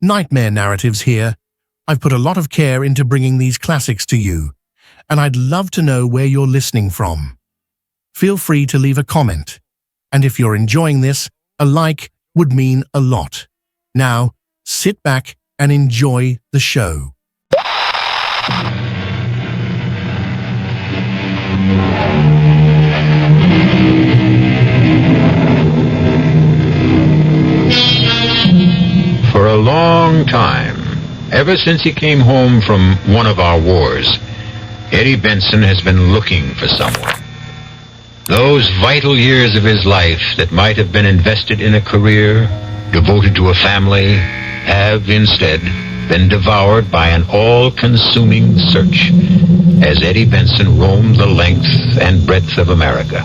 Nightmare Narratives here. I've put a lot of care into bringing these classics to you, and I'd love to know where you're listening from. Feel free to leave a comment, and if you're enjoying this, a like would mean a lot. Now, sit back and enjoy the show. For a long time, ever since he came home from one of our wars, Eddie Benson has been looking for someone. Those vital years of his life that might have been invested in a career, devoted to a family, have instead been devoured by an all-consuming search as Eddie Benson roamed the length and breadth of America,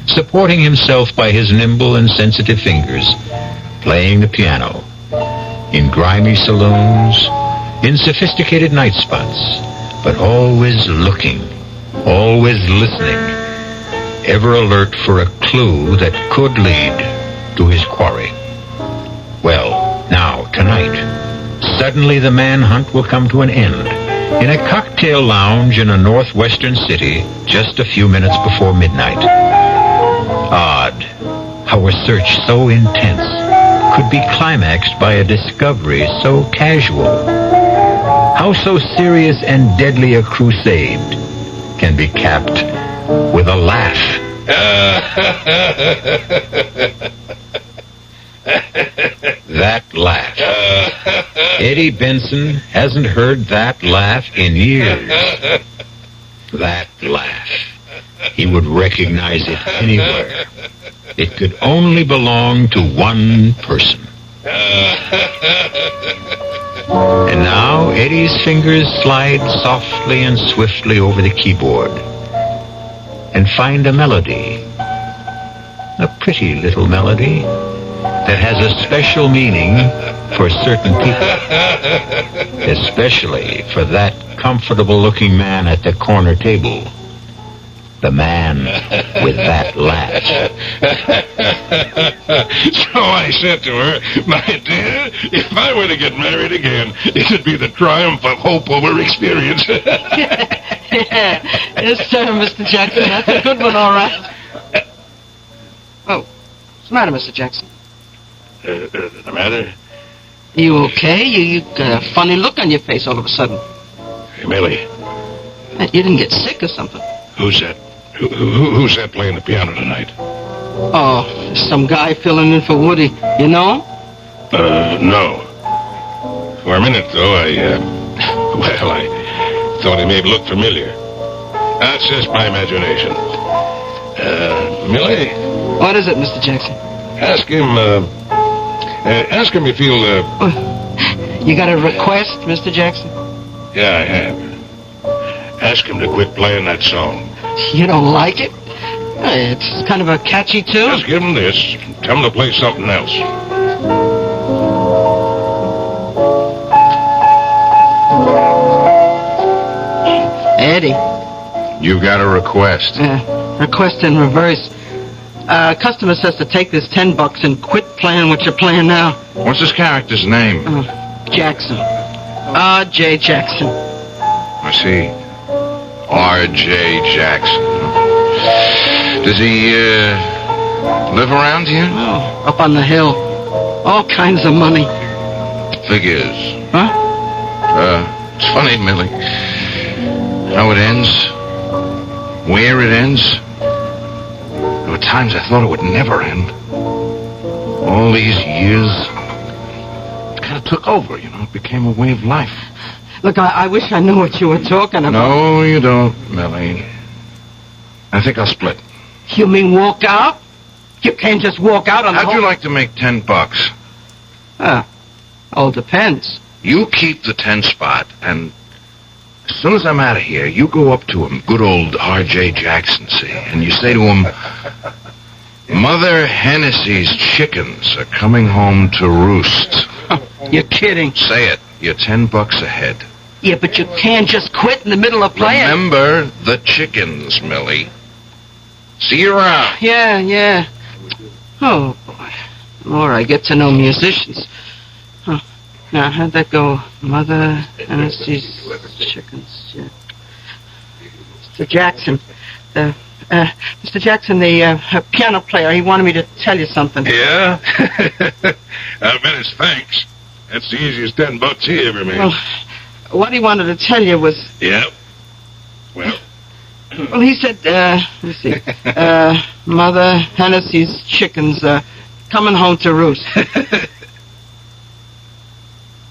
supporting himself by his nimble and sensitive fingers, playing the piano, in grimy saloons, in sophisticated night spots, but always looking, always listening, ever alert for a clue that could lead to his quarry. Well, now, tonight, suddenly the manhunt will come to an end in a cocktail lounge in a northwestern city just a few minutes before midnight. Odd how a search so intense could be climaxed by a discovery so casual. How so serious and deadly a crusade can be capped with a laugh. That laugh. Eddie Benson hasn't heard that laugh in years. That laugh. He would recognize it anywhere. It could only belong to one person. And now Eddie's fingers slide softly and swiftly over the keyboard and find a melody. A pretty little melody that has a special meaning for certain people. Especially for that comfortable-looking man at the corner table. The man with that laugh. So I said to her, my dear, if I were to get married again, it would be the triumph of hope over experience. Yes, sir, Mr. Jackson. That's a good one, all right. Oh, what's the matter, Mr. Jackson? The matter? You okay? You got a funny look on your face all of a sudden. Hey, Millie. You didn't get sick or something? Who's that? Who's that playing the piano tonight? Oh, some guy filling in for Woody. You know him? No. For a minute, though, I thought he may look familiar. That's just my imagination. Millie? What is it, Mr. Jackson? Ask him if he'll, You got a request, Mr. Jackson? Yeah, I have. Ask him to quit playing that song. You don't like it? It's kind of a catchy tune. Just give him this. Tell him to play something else. Eddie. You got a request. Request in reverse. Customer says to take this $10 and quit playing what you're playing now. What's this character's name? Jackson. R.J. Jackson. I see. R.J. Jackson. Does he, live around here? Oh, up on the hill. All kinds of money. Figures. Huh? It's funny, Millie. How it ends. Where it ends. There were times I thought it would never end. All these years, it kind of took over, you know. It became a way of life. Look, I wish I knew what you were talking about. No, you don't, Millie. I think I'll split. You mean walk out? You can't just walk out on the How'd you like to make $10? All depends. You keep the 10 spot, and as soon as I'm out of here, you go up to him, good old R.J. Jackson, see, and you say to him, Mother Hennessy's chickens are coming home to roost. You're kidding. Say it. You're $10 ahead. Yeah, but you can't just quit in the middle of playing. Remember the chickens, Millie. See you around. Yeah. Oh, boy. The more I get to know musicians. Now, how'd that go? Mother Hennessy's chickens. Yeah. Mr. Jackson. Mr. Jackson, the piano player, he wanted me to tell you something. Yeah? I bet it's thanks. That's the easiest $10 he ever made. Well, what he wanted to tell you was... Yeah? Well? Well, he said, let's see, Mother Hennessy's chickens coming home to roost.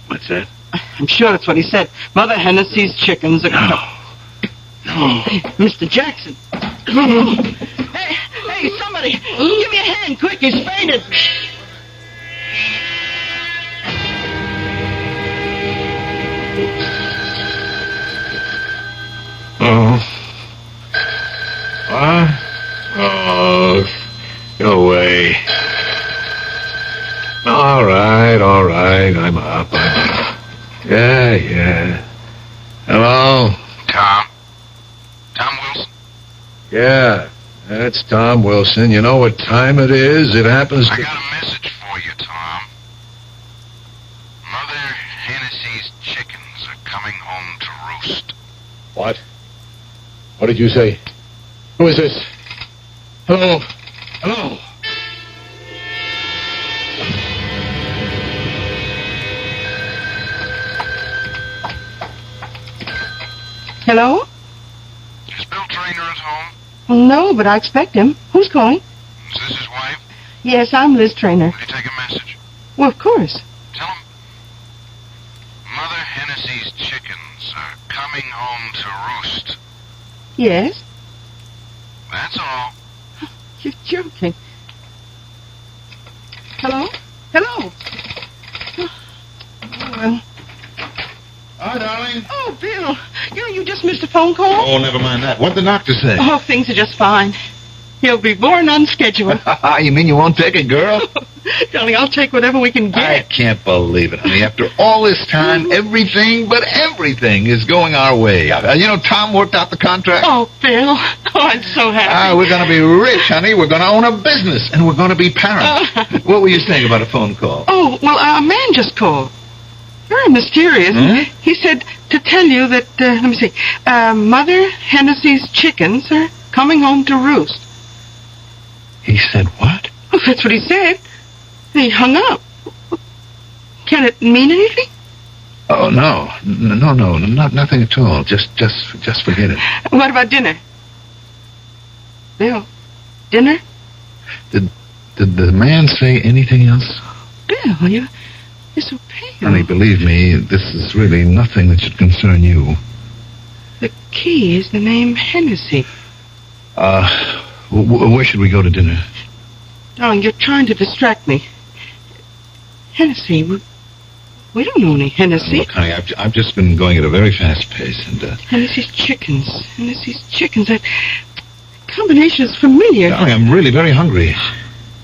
What's that? I'm sure that's what he said. Mother Hennessy's chickens are... No. Hey, Mr. Jackson. Hey, somebody, give me a hand, quick, he's fainted. Oh. What? Oh, go away. All right, I'm up. Yeah. Hello? Tom Wilson? Yeah, that's Tom Wilson. You know what time it is? It happens to... I got a message for you, Tom. Mother Hennessy's chickens are coming home to roost. What? What did you say? Who is this? Hello? Hello? Is Bill Traynor at home? No, but I expect him. Who's calling? Is this his wife? Yes, I'm Liz Traynor. Will you take a message? Well, of course. Tell him Mother Hennessy's chickens are coming home to roost. Yes? That's all. You're joking. Hello? Oh, well. Hi, darling. Oh, Bill, you just missed a phone call? Oh, never mind that. What'd the doctor say? Oh, things are just fine. He'll be born on schedule. You mean you won't take it, girl? Darling, I'll take whatever we can I get. can't believe it, honey. After all this time, everything is going our way. Tom worked out the contract. Oh, Bill. Oh, I'm so happy. We're going to be rich, honey. We're going to own a business, and we're going to be parents. What were you saying about a phone call? Oh, well, a man just called. Very mysterious. Hmm? He said to tell you that, let me see, Mother Hennessy's chickens are coming home to roost. He said what? Well, that's what he said. He hung up. Can it mean anything? Oh, no, nothing at all. Just forget it. What about dinner? Bill, dinner? Did the man say anything else? Bill, you're so pale. Honey, believe me, this is really nothing that should concern you. The key is the name Hennessy. Where should we go to dinner? Darling, you're trying to distract me. Hennessy, we don't know any Hennessy. Look, honey, I've just been going at a very fast pace, and Hennessy's chickens. That combination is familiar. darling, I'm really very hungry.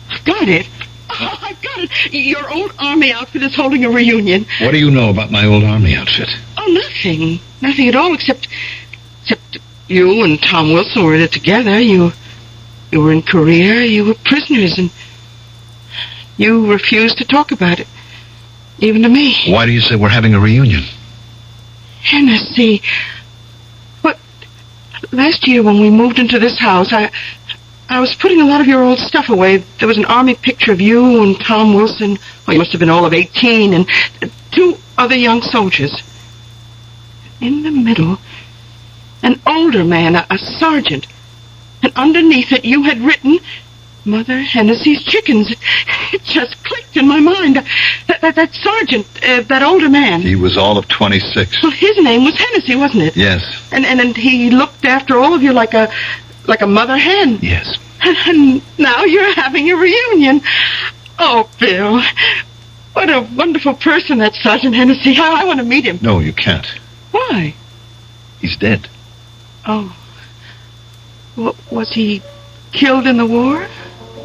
I've got it. Oh, I've got it. Your old army outfit is holding a reunion. What do you know about my old army outfit? Oh, nothing. Nothing at all, except you and Tom Wilson were in it together. You were in Korea. You were prisoners, and you refused to talk about it, even to me. Why do you say we're having a reunion? Hennessy. What? Last year when we moved into this house, I was putting a lot of your old stuff away. There was an army picture of you and Tom Wilson. Well, you must have been all of 18, and 2 other young soldiers. In the middle, an older man, a sergeant. And underneath it, you had written, Mother Hennessy's chickens. It just clicked in my mind. That sergeant, that older man. He was all of 26. Well, his name was Hennessy, wasn't it? Yes. And he looked after all of you like a mother hen. Yes. And now you're having a reunion. Oh, Bill, what a wonderful person that Sergeant Hennessy. I want to meet him. No, you can't. Why? He's dead. Oh. Was he killed in the war?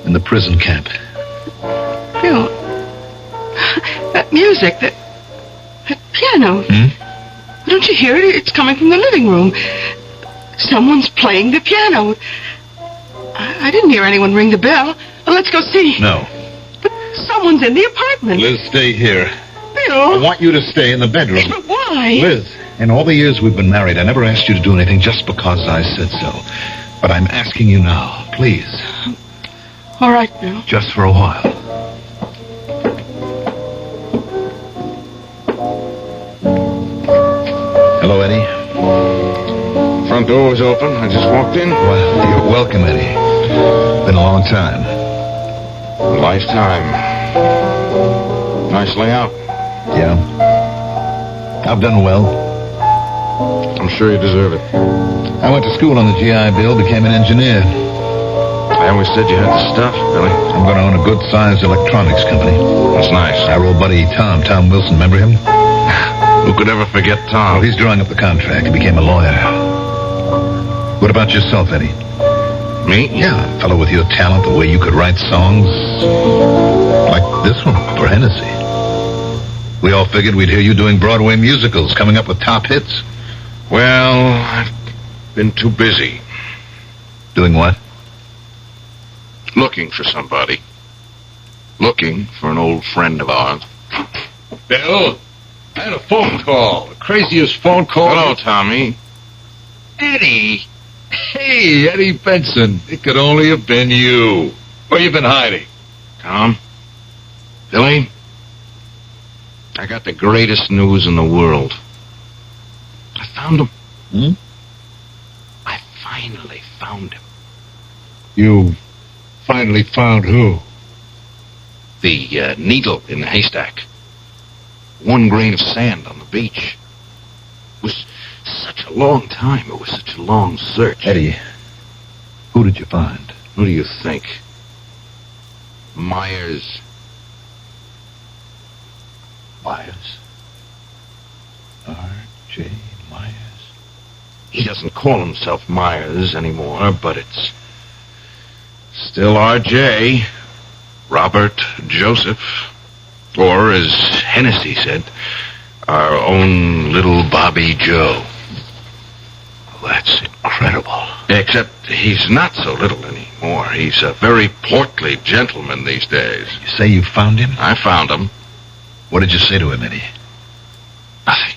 In the prison camp. Bill, that music, that piano. Don't you hear it? It's coming from the living room. Someone's playing the piano. I didn't hear anyone ring the bell. Well, let's go see. No. But someone's in the apartment. Liz, stay here. Bill! I want you to stay in the bedroom. But why? Liz, in all the years we've been married, I never asked you to do anything just because I said so. But I'm asking you now, please. All right, Bill. Just for a while. Hello, Eddie. Front door was open. I just walked in. Well, you're welcome, Eddie. Been a long time. Lifetime. Nice layout. Yeah. I've done well. I'm sure you deserve it. I went to school on the GI Bill, became an engineer. I always said you had the stuff, Billy. I'm going to own a good-sized electronics company. That's nice. Our old buddy Tom Wilson, remember him? Who could ever forget Well, Tom? he's drawing up the contract. He became a lawyer. What about yourself, Eddie? Me? Yeah, a fellow with your talent, the way you could write songs like this one for Hennessy. We all figured we'd hear you doing Broadway musicals, coming up with top hits. Well, I've been too busy Doing what? looking for somebody. Looking for an old friend of ours. Bill, I had a phone call. The craziest phone call. Hello, Tommy. Eddie. Hey, Eddie Benson. It could only have been you. Where you been hiding? Tom? Billy? I got the greatest news in the world. I found him. Hmm? I finally found him. You finally found who? The needle in the haystack. One grain of sand on the beach. It was such a long time. It was such a long search. Eddie, who did you find? Who do you think? Myers. Myers. R.J. Myers. He doesn't call himself Myers anymore, but it's still R.J. Robert Joseph. Or, as Hennessy said, our own little Bobby Joe. Well, that's incredible. Except he's not so little anymore. He's a very portly gentleman these days. You say you found him? I found him. What did you say to him, Eddie? Nothing.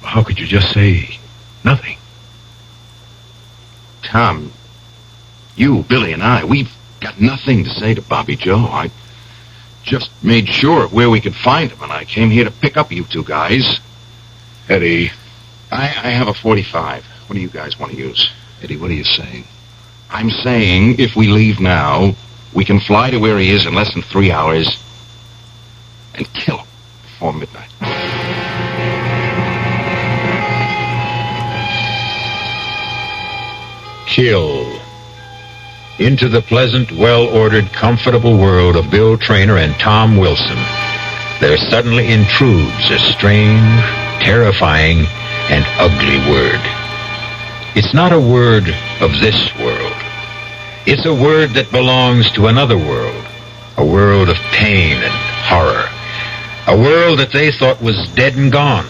How could you just say nothing? Tom, you, Billy, and I, we've got nothing to say to Bobby Joe. I just made sure of where we could find him, and I came here to pick up you two guys. Eddie. I have a 45. What do you guys want to use? Eddie, what are you saying? I'm saying if we leave now, we can fly to where he is in less than 3 hours and kill him before midnight. Kill. Into the pleasant, well-ordered, comfortable world of Bill Traynor and Tom Wilson, there suddenly intrudes a strange, terrifying, and ugly word. It's not a word of this world. It's a word that belongs to another world, a world of pain and horror, a world that they thought was dead and gone.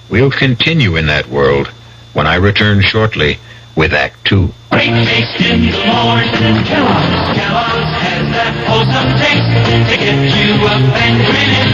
We'll continue in that world when I return shortly with Act 2. Breakfast in the morning, Kellogg's has that wholesome taste to get you up and grinning.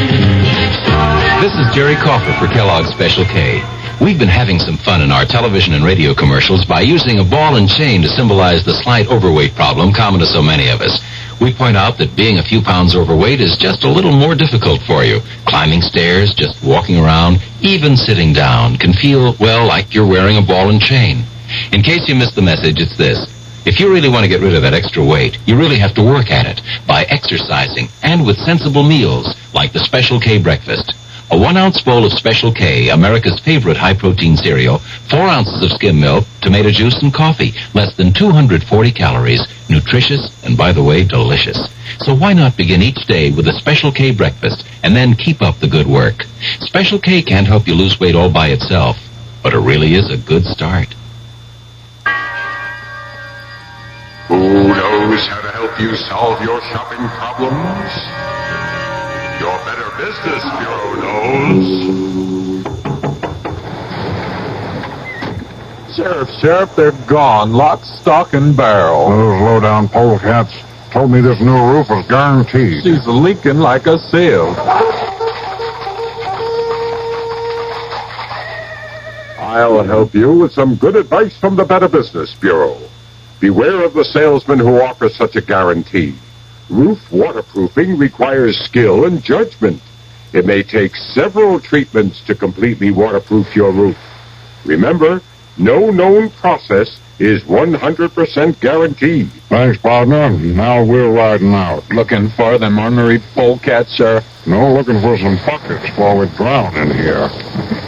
This is Jerry Coffer for Kellogg's Special K. We've been having some fun in our television and radio commercials by using a ball and chain to symbolize the slight overweight problem common to so many of us. We point out that being a few pounds overweight is just a little more difficult for you. Climbing stairs, just walking around, even sitting down can feel, well, like you're wearing a ball and chain. In case you missed the message, it's this. If you really want to get rid of that extra weight, you really have to work at it by exercising and with sensible meals like the Special K breakfast. A 1-ounce bowl of Special K, America's favorite high-protein cereal, 4 ounces of skim milk, tomato juice, and coffee, less than 240 calories, nutritious, and by the way, delicious. So why not begin each day with a Special K breakfast and then keep up the good work? Special K can't help you lose weight all by itself, but it really is a good start. Who knows how to help you solve your shopping problems? Your Better Business Bureau knows. Sheriff, they're gone. Lock, stock, and barrel. Those low-down polecats told me this new roof was guaranteed. She's leaking like a sieve. I'll help you with some good advice from the Better Business Bureau. Beware of the salesman who offers such a guarantee. Roof waterproofing requires skill and judgment. It may take several treatments to completely waterproof your roof. Remember, no known process is 100% guaranteed. Thanks, partner. Now we're riding out. Looking for them ornery polecats, sir? No, looking for some buckets before we drown in here.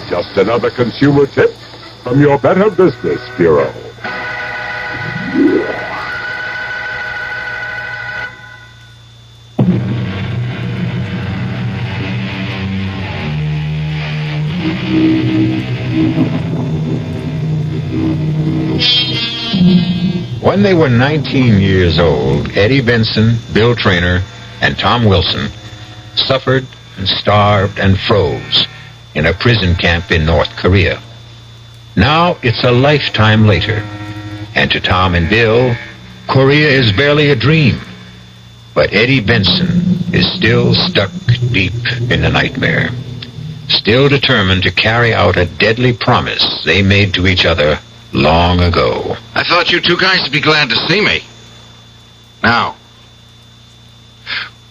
Just another consumer tip from your Better Business Bureau. When they were 19 years old, Eddie Benson, Bill Traynor, and Tom Wilson suffered and starved and froze in a prison camp in North Korea. Now it's a lifetime later, and to Tom and Bill, Korea is barely a dream. But Eddie Benson is still stuck deep in the nightmare, still determined to carry out a deadly promise they made to each other long ago. I thought you two guys would be glad to see me.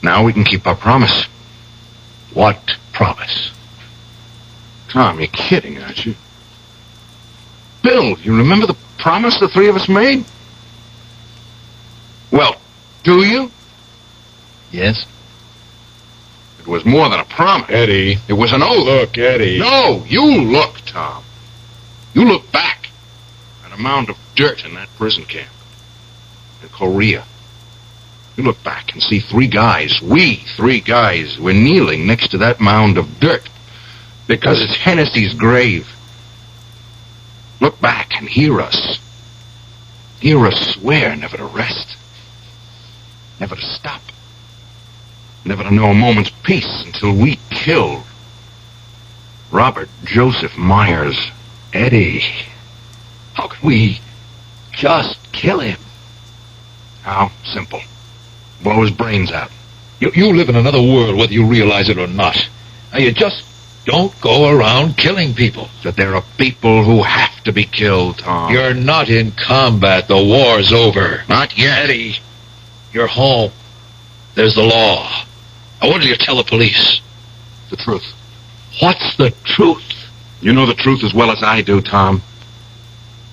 Now we can keep our promise. What promise? Tom, you're kidding, aren't you? Bill, you remember the promise the three of us made? Well, do you? Yes. It was more than a promise. Eddie. It was an oath. Look, Eddie. No, you look, Tom. You look back at a mound of dirt in that prison camp in Korea. You look back and see three guys, we three guys, were kneeling next to that mound of dirt because it's Hennessy's grave. Look back and hear us. Hear us swear never to rest, never to stop, never to know a moment's peace until we kill Robert Joseph Myers. Eddie, how can we just kill him? How? Simple. Blow his brains out. You live in another world, whether you realize it or not. Now, you just don't go around killing people. That there are people who have to be killed, Tom. You're not in combat. The war's over. Not yet. Eddie, you're home. There's the law. Now, what do you tell the police? The truth. What's the truth? You know the truth as well as I do, Tom.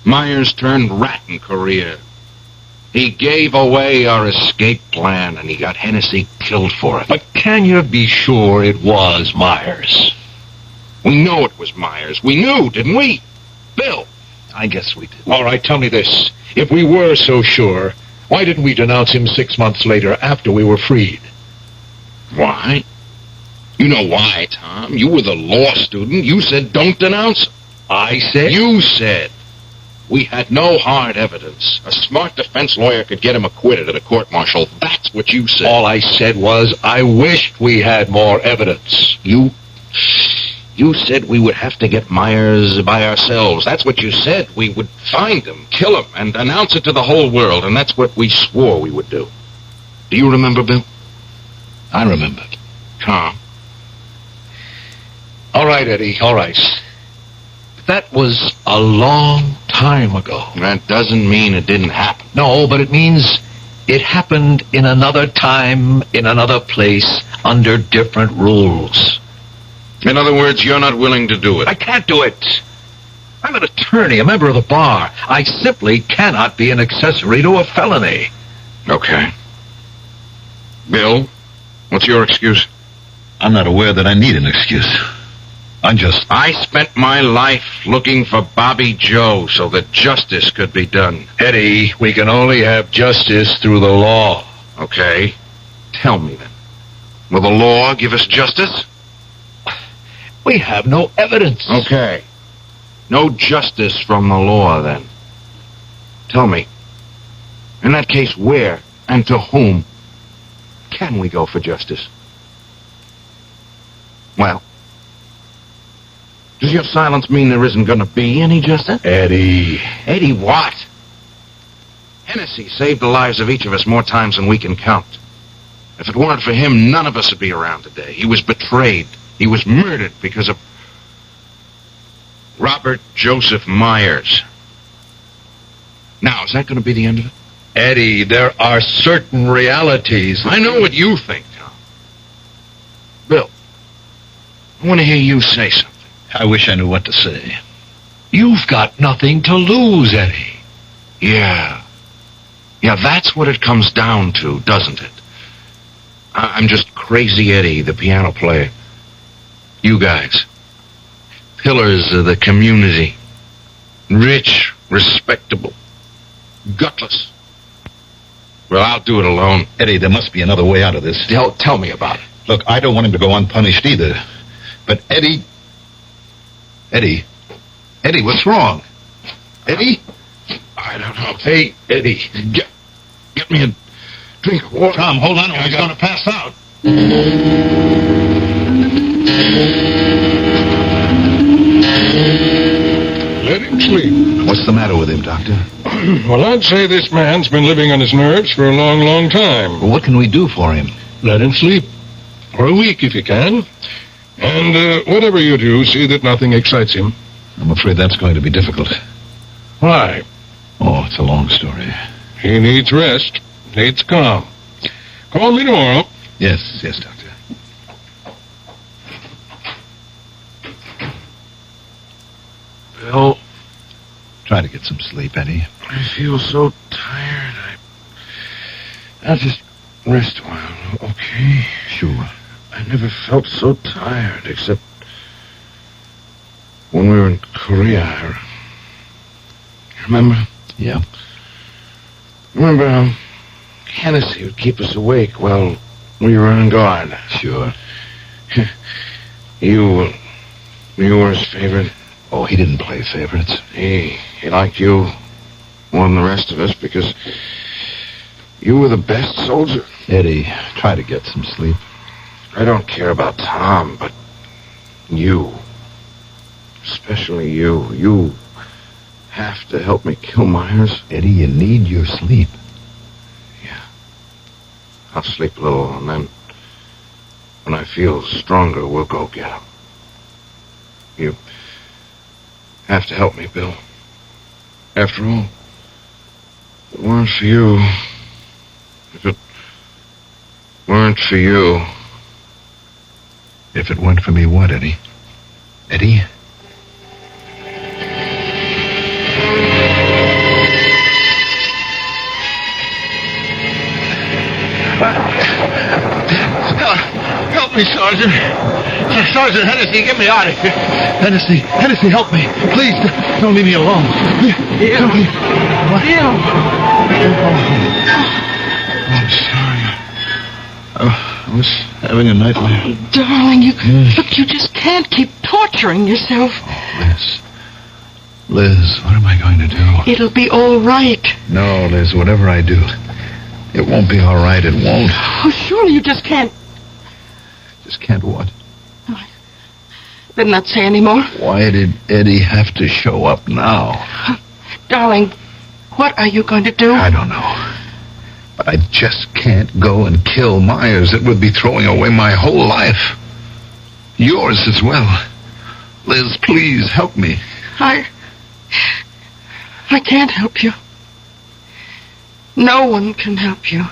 Myers turned rat in Korea. He gave away our escape plan, and he got Hennessy killed for it. But can you be sure it was Myers? We know it was Myers. We knew, didn't we? Bill. I guess we did. All right, tell me this. If we were so sure, why didn't we denounce him 6 months later after we were freed? Why? You know why, Tom. You were the law student. You said don't denounce him. I said? You said. We had no hard evidence. A smart defense lawyer could get him acquitted at a court-martial. That's what you said. All I said was I wished we had more evidence. You said we would have to get Myers by ourselves. That's what you said. We would find him, kill him, and announce it to the whole world, and that's what we swore we would do. Do you remember, Bill? I remembered. Tom. All right, Eddie, all right. That was a long time ago. That doesn't mean it didn't happen. No, but it means it happened in another time, in another place, under different rules. In other words, you're not willing to do it. I can't do it. I'm an attorney, a member of the bar. I simply cannot be an accessory to a felony. Okay. Bill, what's your excuse? I'm not aware that I need an excuse. I spent my life looking for Bobby Joe so that justice could be done. Eddie, we can only have justice through the law. Okay. Tell me then. Will the law give us justice? We have no evidence. Okay. No justice from the law, then. Tell me. In that case, where and to whom can we go for justice? Well, does your silence mean there isn't going to be any justice? Eddie. Eddie what? Hennessy saved the lives of each of us more times than we can count. If it weren't for him, none of us would be around today. He was betrayed. He was murdered because of Robert Robert Joseph Myers. Now, is that going to be the end of it? Eddie, there are certain realities. I know what you think, Tom. Bill, I want to hear you say something. I wish I knew what to say. You've got nothing to lose, Eddie. Yeah. Yeah, that's what it comes down to, doesn't it? I'm just Crazy Eddie, the piano player. You guys, pillars of the community. Rich, respectable, gutless. Well, I'll do it alone. Eddie, there must be another way out of this. Tell me about it. Look, I don't want him to go unpunished either. But Eddie, what's wrong? Eddie? I don't know. Hey, Eddie, get me a drink of water. Tom, hold on, or he's going to pass out. Let him sleep. What's the matter with him, Doctor? Well, I'd say this man's been living on his nerves for a long, long time. Well, what can we do for him? Let him sleep. For a week, if you can. And whatever you do, see that nothing excites him. I'm afraid that's going to be difficult. Why? Oh, it's a long story. He needs rest. Needs calm. Call me tomorrow. Yes, Doctor. Bill, Try to get some sleep, Eddie. I feel so tired. I'll just rest a while, okay? Sure. I never felt so tired, except when we were in Korea. Remember? Yeah. Remember how Hennessy would keep us awake while we were on guard? Sure. You were his favorite. Oh, he didn't play favorites. He liked you more than the rest of us because you were the best soldier. Eddie, try to get some sleep. I don't care about Tom, but you, especially you, you have to help me kill Myers. Eddie, you need your sleep. Yeah. I'll sleep a little, and then when I feel stronger, we'll go get him. You have to help me, Bill. After all, if it weren't for you, if it weren't for you... If it weren't for me, what, Eddie? Eddie? Help me, Sergeant. Sergeant Hennessy, get me out of here. Hennessy, help me. Please, don't leave me alone. Don't leave. What? I'm sorry. I was having a nightmare. Darling, look, you just can't keep torturing yourself. Oh, Liz, what am I going to do? It'll be all right. No, Liz, whatever I do, it won't be all right. It won't. Oh, surely you just can't. Just can't what? Better not say any more. Why did Eddie have to show up now? Darling, what are you going to do? I don't know. But I just can't go and kill Myers. It would be throwing away my whole life. Yours as well. Liz, please help me. I can't help you. No one can help you.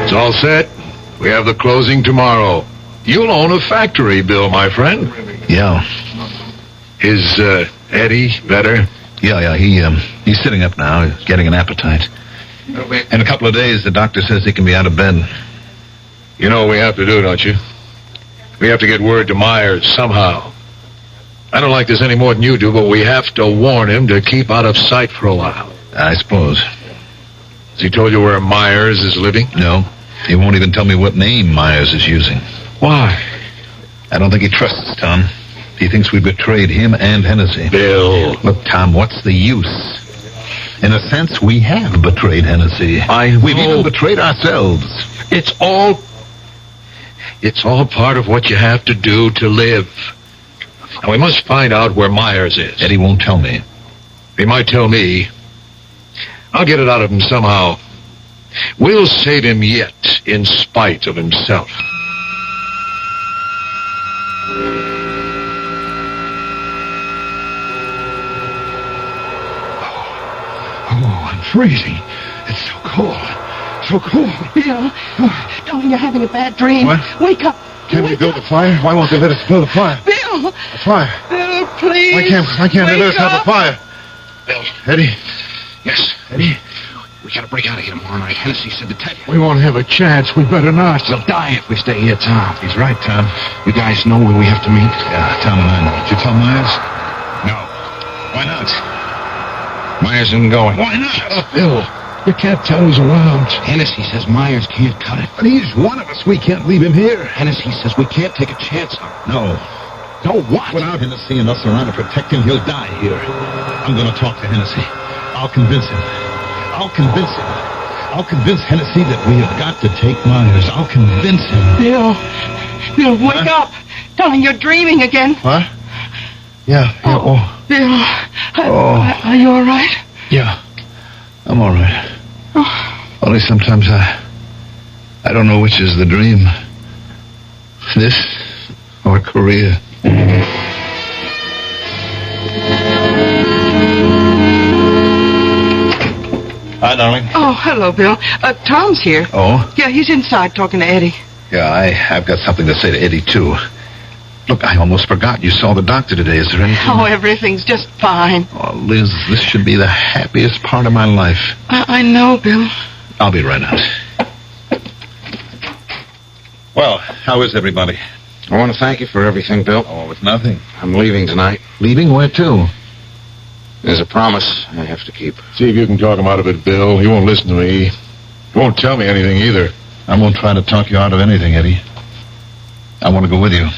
It's all set. We have the closing tomorrow. You'll own a factory, Bill, my friend. Yeah. Is Eddie better? Yeah, he's sitting up now. He's getting an appetite. In a couple of days, the doctor says he can be out of bed. You know what we have to do, don't you? We have to get word to Myers somehow. I don't like this any more than you do, but we have to warn him to keep out of sight for a while. I suppose. Has he told you where Myers is living? No. He won't even tell me what name Myers is using. Why? I don't think he trusts us, Tom. He thinks we betrayed him and Hennessy. Bill. Look, Tom, what's the use? In a sense, we have betrayed Hennessy. We've even betrayed ourselves. It's all part of what you have to do to live. And we must find out where Myers is. Eddie won't tell me. He might tell me. I'll get it out of him somehow. We'll save him yet. act in spite of himself. Oh, I'm freezing. It's so cold. So cold. Bill, darling, you're having a bad dream. What? Wake up. Can't we build a fire? Why won't they let us build a fire? Bill! A fire? Bill, please. Why can't they let us have a fire? Bill. Eddie? Yes. Eddie? We gotta break out of here tomorrow night. Hennessy said to tell you. We won't have a chance. We better not. We'll die if we stay here, Tom. He's right, Tom. You guys know where we have to meet? Yeah, Tom and I know. Did you tell Myers? No. Why not? Myers isn't going. Why not? Shut up, Bill. You can't tell he's around. Hennessy says Myers can't cut it. But he's one of us. We can't leave him here. Hennessy says we can't take a chance on him. No. No what? Without Hennessy and us around to protect him, he'll die here. I'm going to talk to Hennessy. I'll convince him. I'll convince Hennessy that we have got to take Myers. I'll convince him. Bill, wake up. Darling, you're dreaming again. What? Yeah. Bill, are you all right? Yeah. I'm all right. Only sometimes I don't know which is the dream. This or Korea. Hi, darling. Oh, hello, Bill. Tom's here. Oh? Yeah, he's inside talking to Eddie. Yeah, I've got something to say to Eddie, too. Look, I almost forgot you saw the doctor today. Is there anything? Oh, everything's just fine. Oh, Liz, this should be the happiest part of my life. I know, Bill. I'll be right out. Well, how is everybody? I want to thank you for everything, Bill. Oh, it's nothing. I'm leaving tonight. Leaving? Where to? There's a promise I have to keep. See if you can talk him out of it, Bill. He won't listen to me. He won't tell me anything either. I won't try to talk you out of anything, Eddie. I want to go with you.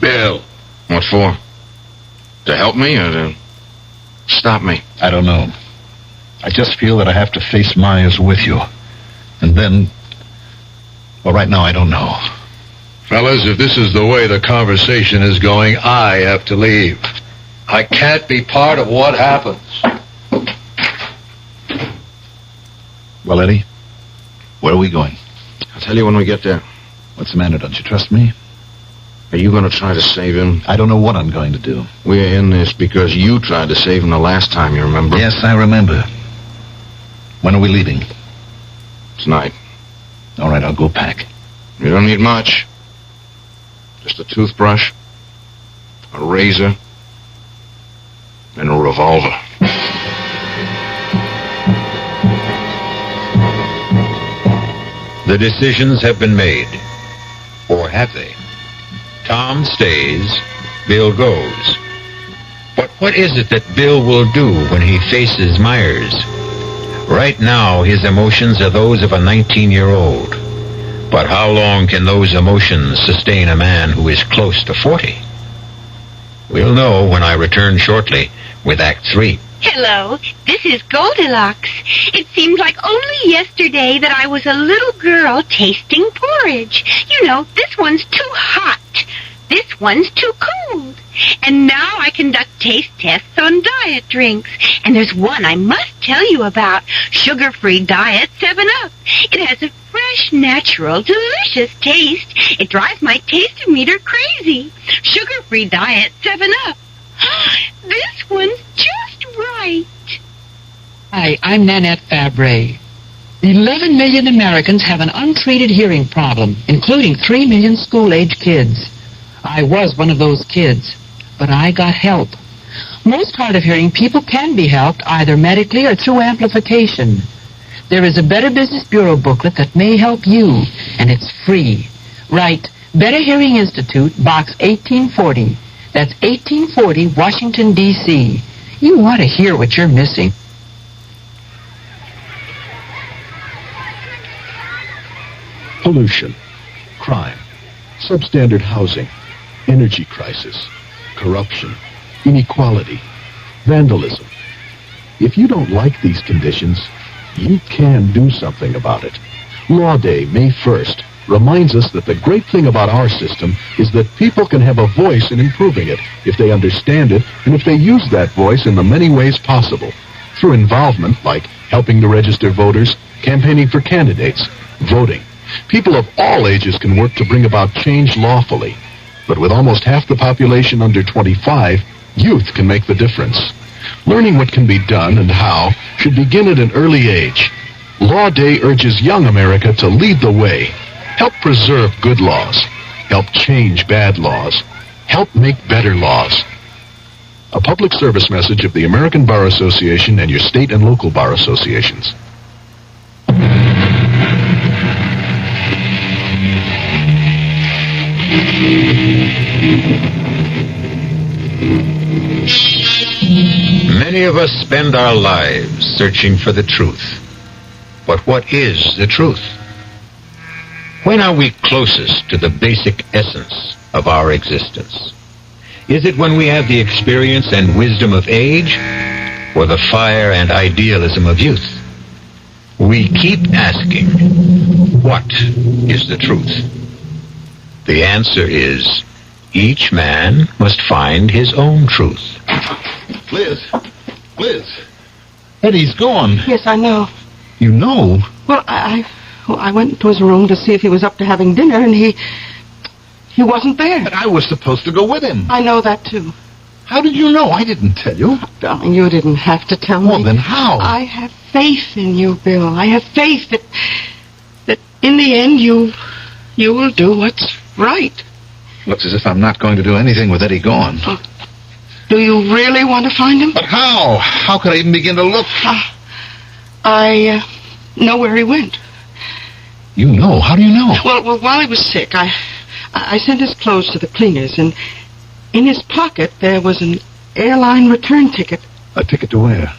Bill. What for? To help me or to stop me? I don't know. I just feel that I have to face Myers with you. And then... well, right now, I don't know. Fellas, if this is the way the conversation is going, I have to leave. I can't be part of what happens. Well, Eddie, where are we going? I'll tell you when we get there. What's the matter? Don't you trust me? Are you going to try to save him? I don't know what I'm going to do. We're in this because you tried to save him the last time, you remember? Yes, I remember. When are we leaving? Tonight. All right, I'll go pack. You don't need much. Just a toothbrush, a razor, and a revolver. The decisions have been made. Or have they? Tom stays, Bill goes. But what is it that Bill will do when he faces Myers? Right now, his emotions are those of a 19-year-old. But how long can those emotions sustain a man who is close to 40? We'll know when I return shortly with Act 3. Hello, this is Goldilocks. It seems like only yesterday that I was a little girl tasting porridge. You know, this one's too hot. This one's too cold. And now I conduct taste tests on diet drinks. And there's one I must tell you about. Sugar-free diet 7-Up. It has a fresh, natural, delicious taste. It drives my taste-o-meter crazy. Sugar-free diet 7-Up. This one's just right. Hi, I'm Nanette Fabre. 11 million Americans have an untreated hearing problem, including 3 million school-age kids. I was one of those kids, but I got help. Most hard of hearing people can be helped either medically or through amplification. There is a Better Business Bureau booklet that may help you, and it's free. Write Better Hearing Institute, Box 1840. That's 1840, Washington, D.C. You want to hear what you're missing. Pollution, crime, substandard housing, energy crisis, corruption, inequality, vandalism. If you don't like these conditions, you can do something about it. Law Day, May 1st, reminds us that the great thing about our system is that people can have a voice in improving it if they understand it and if they use that voice in the many ways possible. Through involvement like helping to register voters, campaigning for candidates, voting, People of all ages can work to bring about change lawfully. But with almost half the population under 25, youth can make the difference. Learning what can be done and how should begin at an early age. Law Day urges young America to lead the way. Help preserve good laws. Help change bad laws. Help make better laws. A public service message of the American Bar Association and your state and local bar associations. Many of us spend our lives searching for the truth. But what is the truth? When are we closest to the basic essence of our existence? Is it when we have the experience and wisdom of age, or the fire and idealism of youth? We keep asking, what is the truth? The answer is, each man must find his own truth. Liz, Eddie's gone. Yes, I know. You know? Well, I went to his room to see if he was up to having dinner, and he wasn't there. But I was supposed to go with him. I know that, too. How did you know? I didn't tell you. Darling, you didn't have to tell me. Well, then how? I have faith in you, Bill. I have faith that in the end you will do what's right. Looks as if I'm not going to do anything with Eddie gone. Do you really want to find him? But how? How could I even begin to look? I know where he went. You know? How do you know? Well, while he was sick, I sent his clothes to the cleaners, and in his pocket there was an airline return ticket. A ticket to where?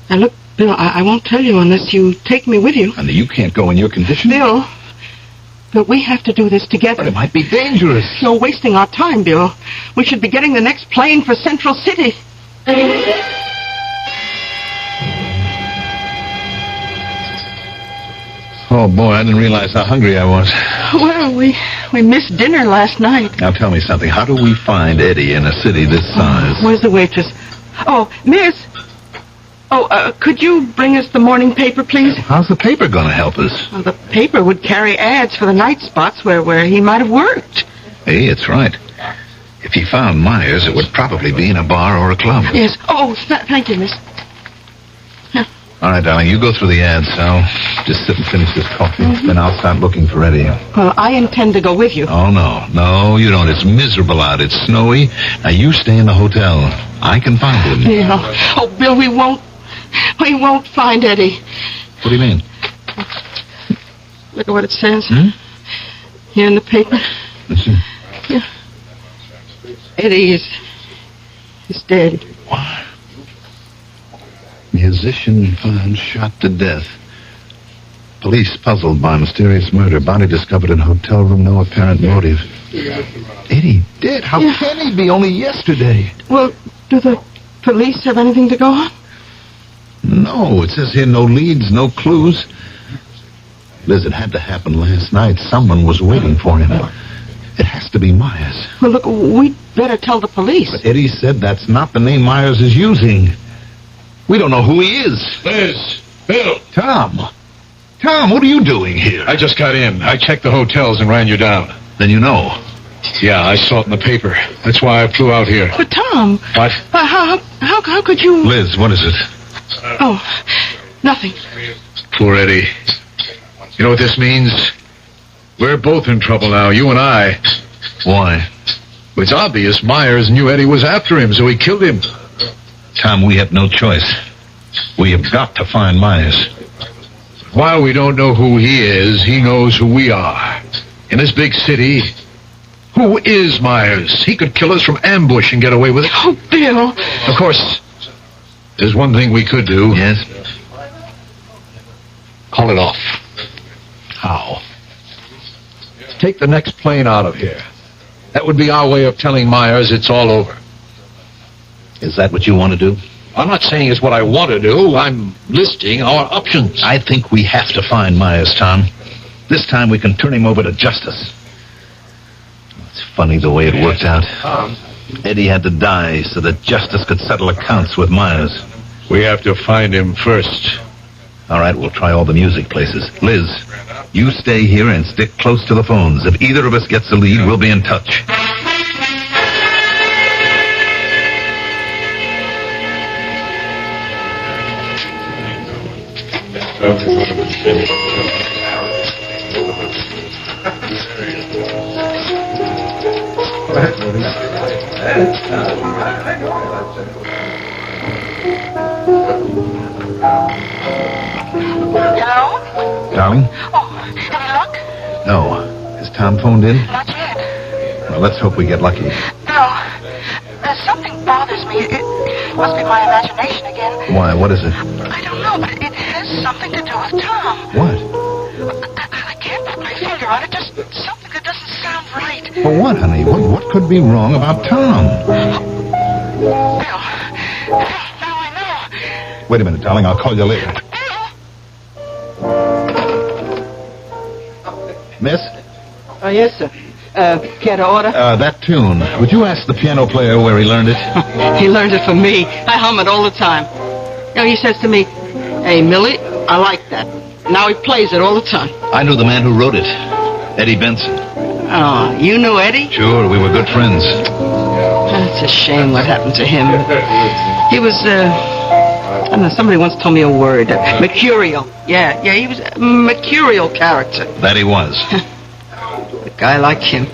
Now, look, Bill, I won't tell you unless you take me with you. And you can't go in your condition? Bill, we have to do this together. But it might be dangerous. You're wasting our time, Bill. We should be getting the next plane for Central City. Oh, boy, I didn't realize how hungry I was. Well, we missed dinner last night. Now, tell me something. How do we find Eddie in a city this size? Where's the waitress? Oh, miss. Oh, could you bring us the morning paper, please? How's the paper going to help us? Well, the paper would carry ads for the night spots where he might have worked. Hey, it's right. If he found Myers, it would probably be in a bar or a club. Yes. Oh, thank you, miss. All right, darling, you go through the ads. I'll just sit and finish this coffee. Then I'll start looking for Eddie. Well, I intend to go with you. Oh, no. No, you don't. It's miserable out. It's snowy. Now, you stay in the hotel. I can find him. Yeah. Oh, Bill, we won't find Eddie. What do you mean? Look at what it says. Here in the paper. Let's see. Yeah. Eddie is dead. What? Musician found shot to death. Police puzzled by mysterious murder. Body discovered in hotel room. No apparent motive. Eddie dead? How can he be? Only yesterday. Well, do the police have anything to go on? No, it says here no leads, no clues. Liz, it had to happen last night. Someone was waiting for him. It has to be Myers. Well, look, we'd better tell the police. But Eddie said that's not the name Myers is using. We don't know who he is. Liz, Bill. Tom, what are you doing here? I just got in. I checked the hotels and ran you down. Then you know. Yeah, I saw it in the paper. That's why I flew out here. But, Tom... What? How could you... Liz, what is it? Oh, nothing. Poor Eddie. You know what this means? We're both in trouble now, you and I. Why? Well, it's obvious Myers knew Eddie was after him, so he killed him. Tom, we have no choice. We have got to find Myers. While we don't know who he is, he knows who we are. In this big city, who is Myers? He could kill us from ambush and get away with it. Oh, Bill. Of course, there's one thing we could do. Yes? Call it off. How? Take the next plane out of here. That would be our way of telling Myers it's all over. Is that what you want to do? I'm not saying it's what I want to do. I'm listing our options. I think we have to find Myers, Tom. This time we can turn him over to justice. It's funny the way it worked out. Eddie had to die so that justice could settle accounts with Myers. We have to find him first. All right, we'll try all the music places. Liz, you stay here and stick close to the phones. If either of us gets the lead, we'll be in touch. Hello? Darling? Oh, any luck? No. Has Tom phoned in? Not yet. Well, let's hope we get lucky. Bill, something bothers me. It must be my imagination again. Why? What is it? I don't know, but it has something to do with Tom. What? I can't put my finger on it. Just something that doesn't sound right. Well, what, honey? What could be wrong about Tom? Bill, now I know. Wait a minute, darling. I'll call you later. Miss? Oh, yes, sir. Care to order? That tune. Would you ask the piano player where he learned it? He learned it from me. I hum it all the time. You know, he says to me, "Hey, Millie, I like that." Now he plays it all the time. I knew the man who wrote it. Eddie Benson. Oh, you knew Eddie? Sure, we were good friends. It's a shame what happened to him. He was, I don't know, somebody once told me a word. Mercurial. Yeah, he was a mercurial character. That he was. A guy like him.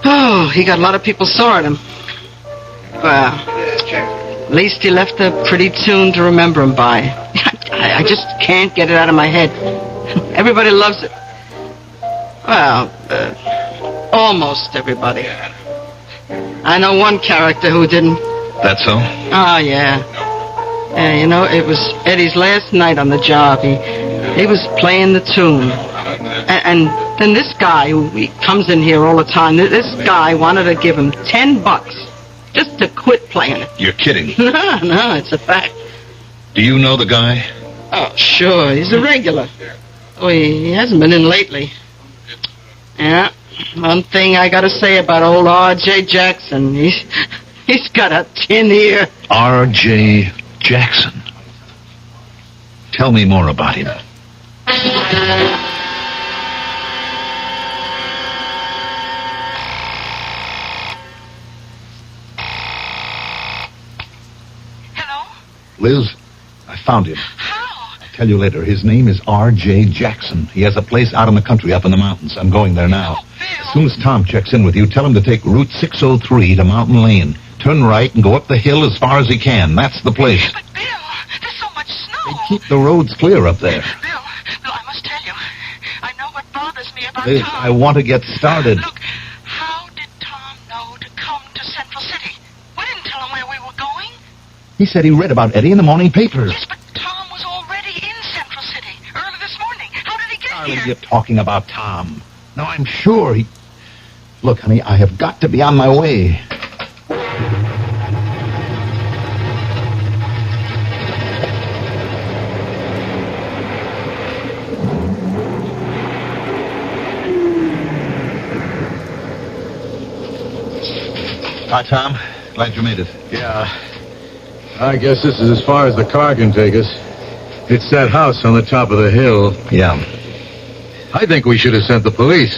Oh, he got a lot of people sore at him. Well, at least he left a pretty tune to remember him by. I just can't get it out of my head. Everybody loves it. Well, almost everybody. I know one character who didn't. That so? Oh, yeah. Yeah, you know, it was Eddie's last night on the job. He was playing the tune. And then this guy, who he comes in here all the time, this guy wanted to give him $10 just to quit playing it. You're kidding. No, it's a fact. Do you know the guy? Oh, sure, he's a regular. Oh, he hasn't been in lately. Yeah, one thing I gotta say about old R.J. Jackson, he's got a tin ear. R.J. Jackson. Tell me more about him. Hello? Liz, I found him. How? I'll tell you later. His name is R.J. Jackson. He has a place out in the country up in the mountains. I'm going there now. Oh, Bill. As soon as Tom checks in with you, tell him to take Route 603 to Mountain Lane. Turn right and go up the hill as far as he can. That's the place. But, Bill, there's so much snow. They keep the roads clear up there. Bill, I must tell you, I know what bothers me about Liz, Tom. I want to get started. Look, how did Tom know to come to Central City? We didn't tell him where we were going. He said he read about Eddie in the morning paper. Yes, but Tom was already in Central City early this morning. How did he get Darling, here? you're talking about Tom. No, I'm sure he... Look, honey, I have got to be on my way. Hi, Tom. Glad you made it. Yeah. I guess this is as far as the car can take us. It's that house on the top of the hill. Yeah. I think we should have sent the police.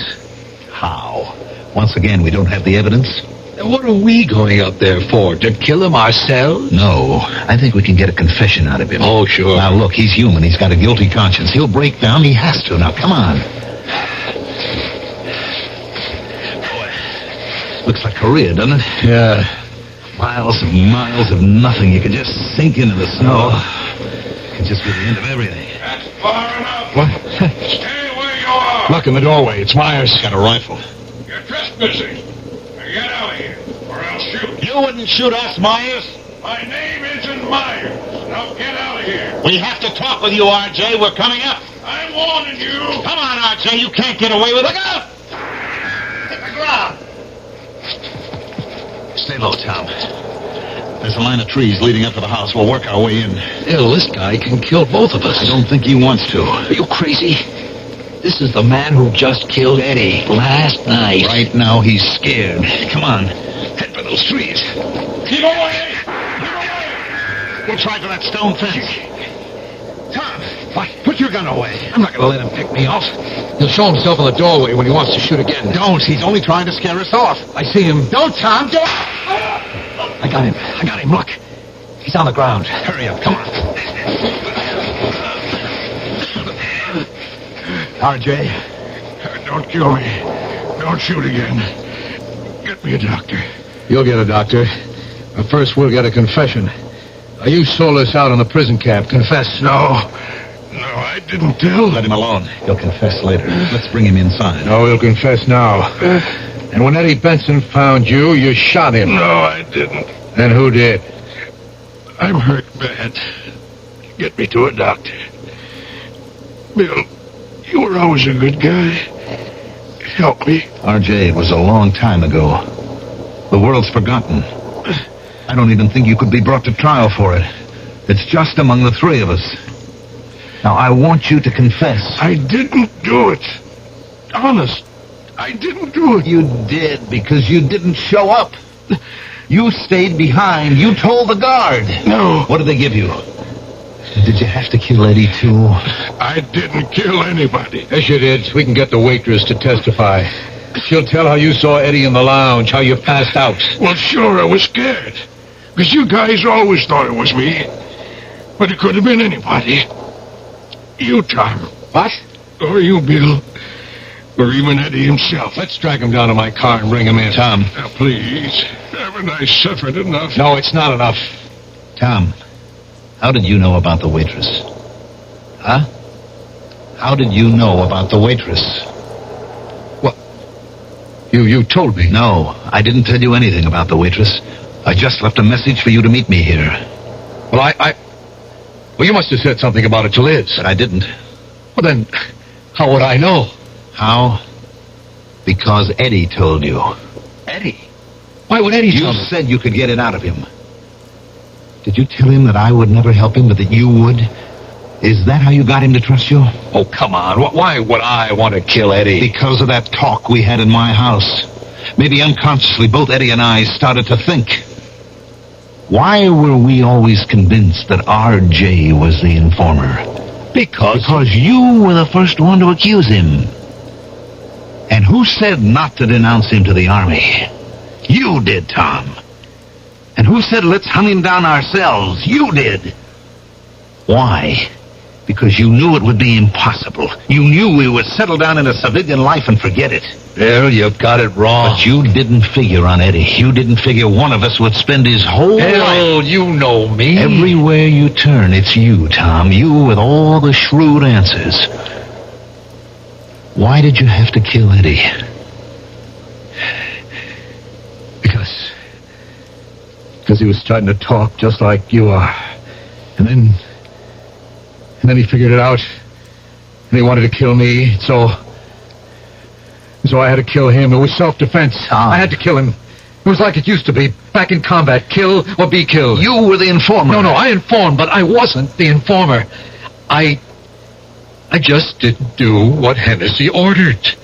How? Once again, we don't have the evidence? What are we going up there for? To kill him ourselves? No. I think we can get a confession out of him. Oh, sure. Now, look, he's human. He's got a guilty conscience. He'll break down. He has to. Now, come on. Looks like Korea, doesn't it? Yeah. Miles and miles of nothing. You could just sink into the snow. It could just be the end of everything. That's far enough. What? Stay where you are. Look in the doorway. It's Myers. Got a rifle. You're trespassing. Now get out of here, or I'll shoot. You wouldn't shoot us, Myers. My name isn't Myers. Now get out of here. We have to talk with you, R.J. We're coming up. I'm warning you. Come on, R.J. You can't get away with it. Look out! Hit the ground. Stay low, Tom. There's a line of trees leading up to the house. We'll work our way in. Hell, this guy can kill both of us. I don't think he wants to. Are you crazy? This is the man who just killed Eddie last night. Right now, he's scared. Come on. Head for those trees. Keep away. Keep away. We'll try for that stone fence. Tom, Put your gun away. I'm not going to let him pick me off. He'll show himself in the doorway when he wants to shoot again. Don't. He's only trying to scare us off. I see him. Don't, Tom. Don't. I got him. Look. He's on the ground. Hurry up. Come on. RJ. Don't kill me. Don't shoot again. Get me a doctor. You'll get a doctor. But first, we'll get a confession. You sold us out on the prison camp. Confess. No, I didn't tell. Let him alone. He'll confess later. Let's bring him inside. No, he'll confess now. And when Eddie Benson found you, you shot him. No, I didn't. Then who did? I'm hurt bad. Get me to a doctor. Bill, you were always a good guy. Help me. RJ, it was a long time ago. The world's forgotten. I don't even think you could be brought to trial for it. It's just among the three of us. Now, I want you to confess. I didn't do it. Honest, I didn't do it. You did, because you didn't show up. You stayed behind. You told the guard. No. What did they give you? Did you have to kill Eddie, too? I didn't kill anybody. Yes, you did. We can get the waitress to testify. She'll tell how you saw Eddie in the lounge, how you passed out. Well, sure, I was scared. Because you guys always thought it was me. But it could have been anybody. You, Tom. What? Or you, Bill. Or even Eddie himself. Let's drag him down to my car and bring him in. Tom. Now, please. Haven't I suffered enough? No, it's not enough. Tom, how did you know about the waitress? Huh? How did you know about the waitress? What? You told me. No, I didn't tell you anything about the waitress. I just left a message for you to meet me here. Well, Well, you must have said something about it to Liz. But I didn't. Well, then, how would I know? How? Because Eddie told you. Eddie? Why would Eddie tell me? You said you could get it out of him. Did you tell him that I would never help him, but that you would? Is that how you got him to trust you? Oh, come on. Why would I want to kill Eddie? Because of that talk we had in my house. Maybe unconsciously, both Eddie and I started to think. Why were we always convinced that R.J. was the informer? Because you were the first one to accuse him. And who said not to denounce him to the army? You did, Tom. And who said let's hunt him down ourselves? You did. Why? Because you knew it would be impossible. You knew we would settle down in a civilian life and forget it. Bill, you got it wrong. But you didn't figure on Eddie. You didn't figure one of us would spend his whole life. Bill, you know me. Everywhere you turn, it's you, Tom. You with all the shrewd answers. Why did you have to kill Eddie? Because he was starting to talk just like you are. And then he figured it out. And he wanted to kill me, so I had to kill him. It was self-defense. I had to kill him. It was like it used to be, back in combat, kill or be killed. You were the informer. No, I informed, but I wasn't the informer. I just didn't do what Hennessy ordered.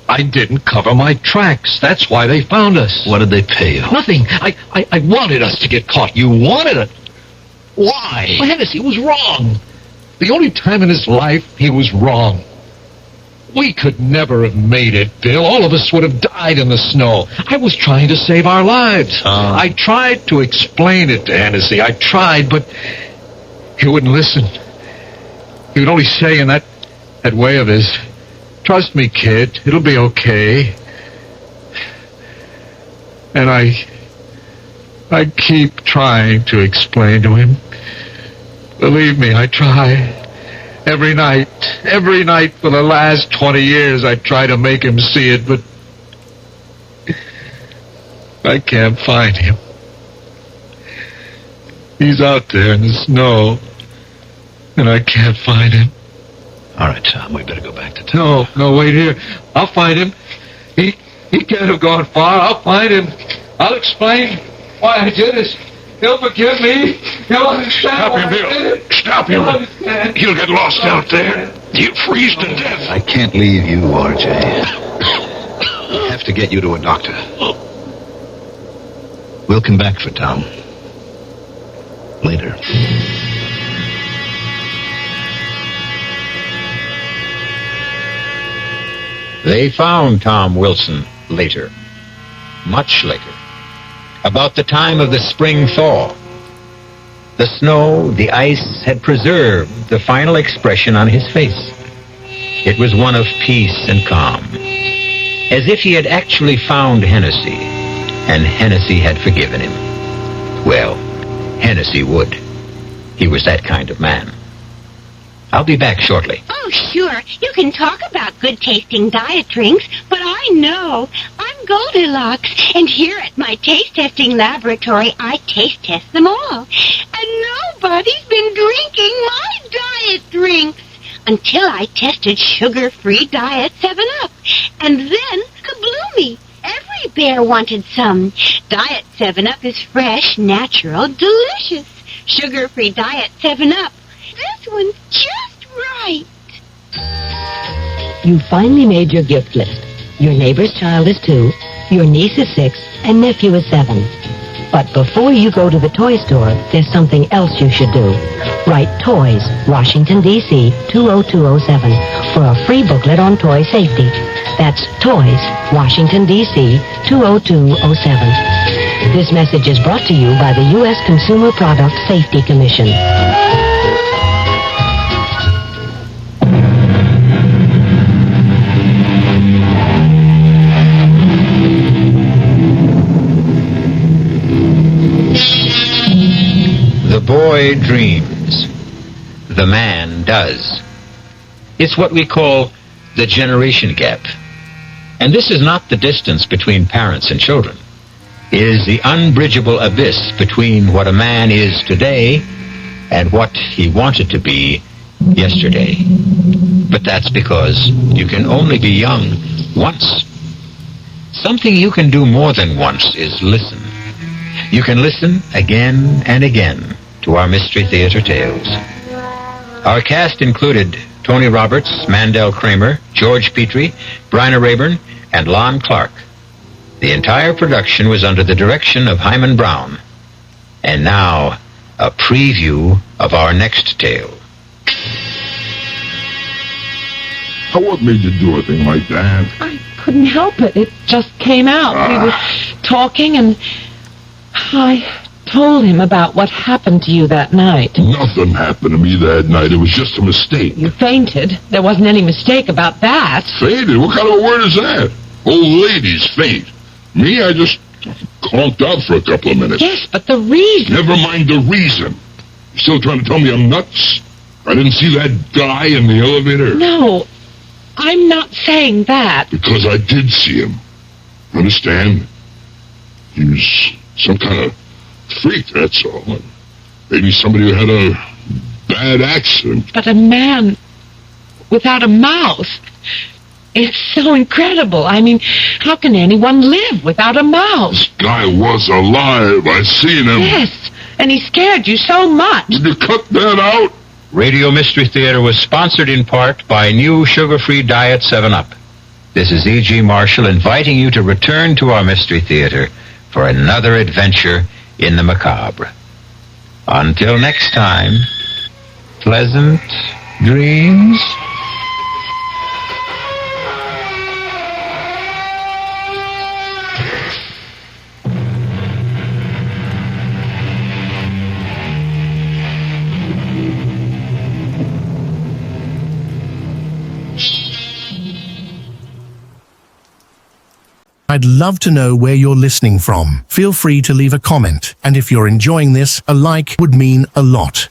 I didn't cover my tracks. That's why they found us. What did they pay you? Nothing. I wanted us to get caught. You wanted it? Why? Well, Hennessy was wrong. The only time in his life he was wrong. We could never have made it, Bill. All of us would have died in the snow. I was trying to save our lives. I tried to explain it to Hennessy. I tried, but he wouldn't listen. He would only say in that way of his, "Trust me, kid. It'll be okay." And I keep trying to explain to him. Believe me, I try. Every night for the last 20 years, I try to make him see it, but I can't find him. He's out there in the snow, and I can't find him. All right, Tom, we better go back to town. No, wait here. I'll find him. He can't have gone far. I'll find him. I'll explain why I did it. He'll forgive me. He'll understand. Stop him, Bill. Stop him. He'll get lost out there. He'll freeze to death. I can't leave you, RJ. I have to get you to a doctor. We'll come back for Tom. Later. They found Tom Wilson later, much later, about the time of the spring thaw. The snow, the ice, had preserved the final expression on his face. It was one of peace and calm, as if he had actually found Hennessy, and Hennessy had forgiven him. Well, Hennessy would. He was that kind of man. I'll be back shortly. Oh, sure. You can talk about good-tasting diet drinks, but I know. I'm Goldilocks, and here at my taste-testing laboratory, I taste-test them all. And nobody's been drinking my diet drinks until I tested sugar-free Diet 7-Up. And then, kabloomy! Every bear wanted some. Diet 7-Up is fresh, natural, delicious. Sugar-free Diet 7-Up. This one's just right. You finally made your gift list. Your neighbor's child is 2, your niece is 6, and nephew is 7. But before you go to the toy store, there's something else you should do. Write Toys, Washington, D.C. 20207 for a free booklet on toy safety. That's Toys, Washington, D.C. 20207. This message is brought to you by the U.S. Consumer Product Safety Commission. The boy dreams. The man does. It's what we call the generation gap. And this is not the distance between parents and children. It is the unbridgeable abyss between what a man is today and what he wanted to be yesterday. But that's because you can only be young once. Something you can do more than once is listen. You can listen again and again to our Mystery Theater tales. Our cast included Tony Roberts, Mandel Kramer, George Petrie, Bryna Rayburn, and Lon Clark. The entire production was under the direction of Hyman Brown. And now, a preview of our next tale. What made you do a thing like that? I couldn't help it. It just came out. We were talking, and I told him about what happened to you that night. Nothing happened to me that night. It was just a mistake. You fainted. There wasn't any mistake about that. Fainted? What kind of a word is that? Old ladies faint. Me, I just conked out for a couple of minutes. Yes, but the reason... Never mind the reason. You still trying to tell me I'm nuts? I didn't see that guy in the elevator. No, I'm not saying that. Because I did see him. Understand? He was some kind of freak, that's all. And maybe somebody who had a bad accident. But a man without a mouth... It's so incredible. I mean, how can anyone live without a mouth? This guy was alive. I seen him. Yes, and he scared you so much. Did you cut that out? Radio Mystery Theater was sponsored in part by new sugar-free Diet 7-Up. This is E.G. Marshall inviting you to return to our Mystery Theater for another adventure in the macabre. Until next time, pleasant dreams. I'd love to know where you're listening from. Feel free to leave a comment, and if you're enjoying this, a like would mean a lot.